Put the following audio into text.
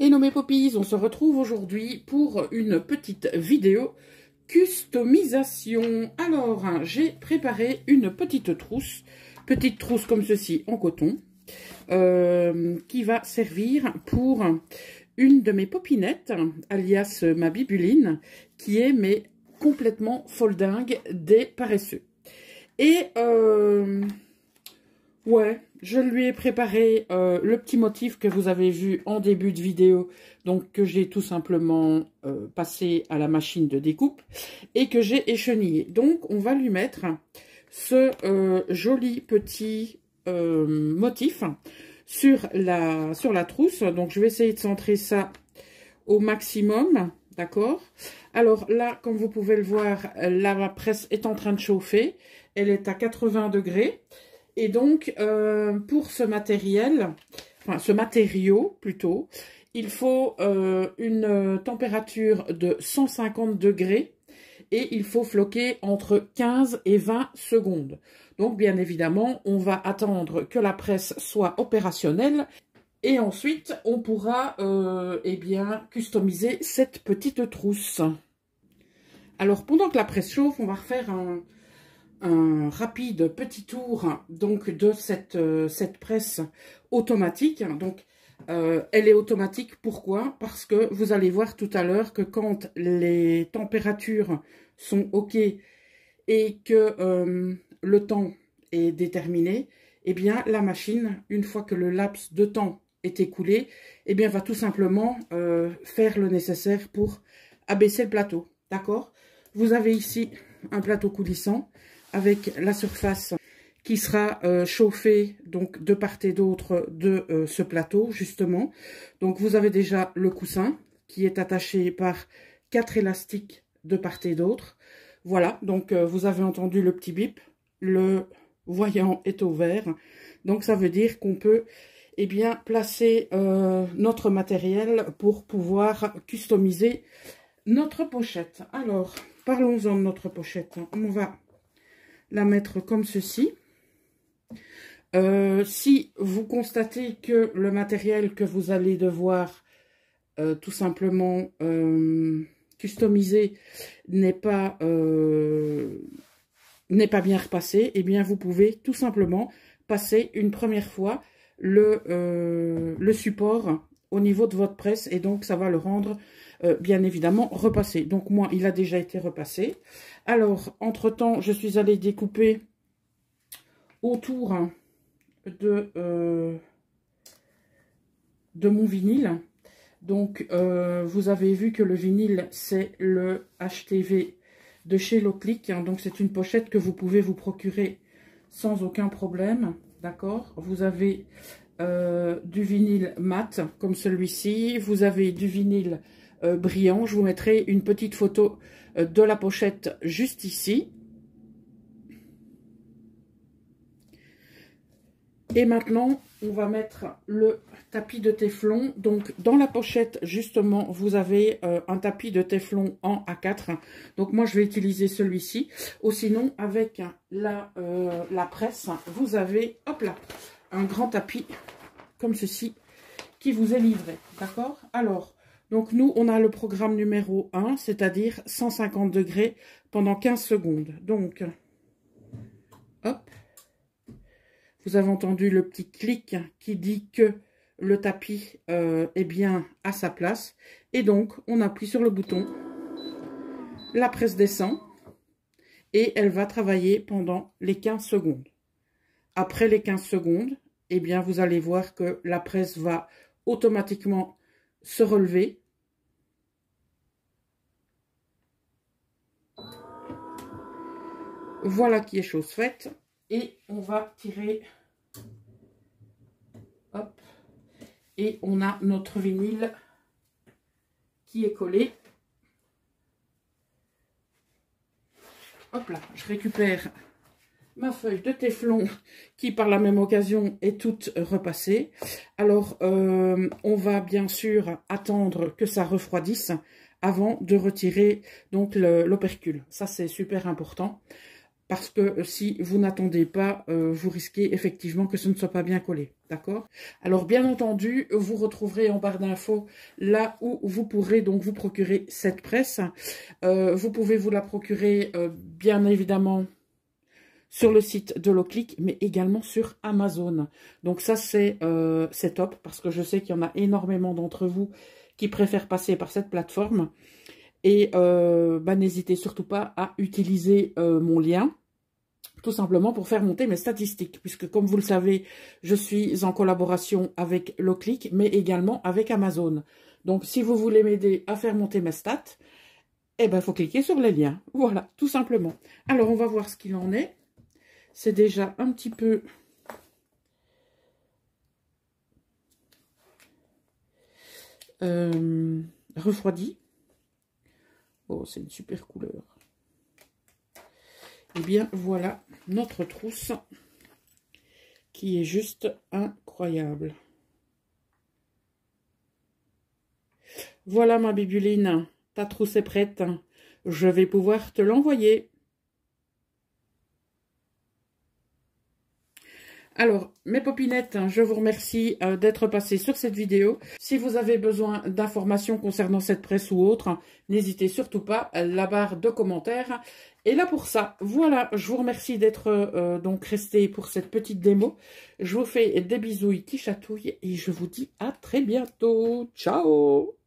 Hello mes poppies, on se retrouve aujourd'hui pour une petite vidéo customisation. Alors, j'ai préparé une petite trousse comme ceci en coton, qui va servir pour une de mes popinettes, alias ma bibuline, qui est mais complètement foldingue des paresseux. Et ouais, je lui ai préparé le petit motif que vous avez vu en début de vidéo, donc que j'ai tout simplement passé à la machine de découpe et que j'ai échenillé. Donc on va lui mettre ce joli petit motif sur la trousse. Donc je vais essayer de centrer ça au maximum, d'accord? Alors là, comme vous pouvez le voir, la presse est en train de chauffer, elle est à 80 degrés. Et donc, pour ce matériel, enfin ce matériau plutôt, il faut une température de 150 degrés et il faut floquer entre 15 et 20 secondes. Donc, bien évidemment, on va attendre que la presse soit opérationnelle et ensuite, on pourra eh bien, customiser cette petite trousse. Alors, pendant que la presse chauffe, on va refaire un rapide petit tour donc de cette presse automatique. Donc elle est automatique, pourquoi? Parce que vous allez voir tout à l'heure que quand les températures sont ok et que le temps est déterminé, eh bien la machine, une fois que le laps de temps est écoulé, eh bien va tout simplement faire le nécessaire pour abaisser le plateau, d'accord? Vous avez ici un plateau coulissant avec la surface qui sera chauffée donc de part et d'autre de ce plateau justement. Donc vous avez déjà le coussin qui est attaché par 4 élastiques de part et d'autre. Voilà, donc vous avez entendu le petit bip, le voyant est au vert. Donc ça veut dire qu'on peut eh bien placer notre matériel pour pouvoir customiser notre pochette. Alors parlons-en de notre pochette. On va la mettre comme ceci. Si vous constatez que le matériel que vous allez devoir tout simplement customiser n'est pas bien repassé, eh bien vous pouvez tout simplement passer une première fois le support au niveau de votre presse et donc ça va le rendre bien évidemment repassé. Donc moi il a déjà été repassé. Alors entre temps je suis allée découper autour de mon vinyle. Donc vous avez vu que le vinyle c'est le HTV de chez Loclic, hein, donc c'est une pochette que vous pouvez vous procurer sans aucun problème, d'accord? Vous avez du vinyle mat comme celui-ci, vous avez du vinyle brillant. Je vous mettrai une petite photo de la pochette juste ici. Et maintenant, on va mettre le tapis de téflon. Donc, dans la pochette, justement, vous avez un tapis de téflon en A4. Donc, moi, je vais utiliser celui-ci. Ou sinon, avec la presse, vous avez, hop là, un grand tapis comme ceci qui vous est livré. D'accord? Alors, donc nous, on a le programme numéro 1, c'est-à-dire 150 degrés pendant 15 secondes. Donc, hop. Vous avez entendu le petit clic qui dit que le tapis est bien à sa place. Et donc, on appuie sur le bouton. La presse descend. Et elle va travailler pendant les 15 secondes. Après les 15 secondes, eh bien, vous allez voir que la presse va automatiquement se relever. Voilà qui est chose faite. Et on va tirer, hop, et on a notre vinyle qui est collé. Hop là, je récupère ma feuille de téflon qui par la même occasion est toute repassée. Alors, on va bien sûr attendre que ça refroidisse avant de retirer donc l'opercule. Ça, c'est super important. Parce que si vous n'attendez pas, vous risquez effectivement que ce ne soit pas bien collé. D'accord? Alors, bien entendu, vous retrouverez en barre d'infos là où vous pourrez donc vous procurer cette presse. Vous pouvez vous la procurer, bien évidemment, sur le site de Loclick, mais également sur Amazon. Donc ça, c'est top, parce que je sais qu'il y en a énormément d'entre vous qui préfèrent passer par cette plateforme. Et n'hésitez surtout pas à utiliser mon lien, tout simplement pour faire monter mes statistiques, puisque comme vous le savez, je suis en collaboration avec Loclick, mais également avec Amazon. Donc si vous voulez m'aider à faire monter mes stats, eh ben, il faut cliquer sur les liens. Voilà, tout simplement. Alors, on va voir ce qu'il en est. C'est déjà un petit peu... refroidi. Oh, c'est une super couleur. Eh bien, voilà notre trousse qui est juste incroyable. Voilà ma bibuline, ta trousse est prête. Je vais pouvoir te l'envoyer. Alors, mes popinettes, je vous remercie d'être passées sur cette vidéo. Si vous avez besoin d'informations concernant cette presse ou autre, n'hésitez surtout pas, la barre de commentaires est là pour ça. Voilà, je vous remercie d'être donc resté pour cette petite démo. Je vous fais des bisouilles qui chatouillent et je vous dis à très bientôt. Ciao!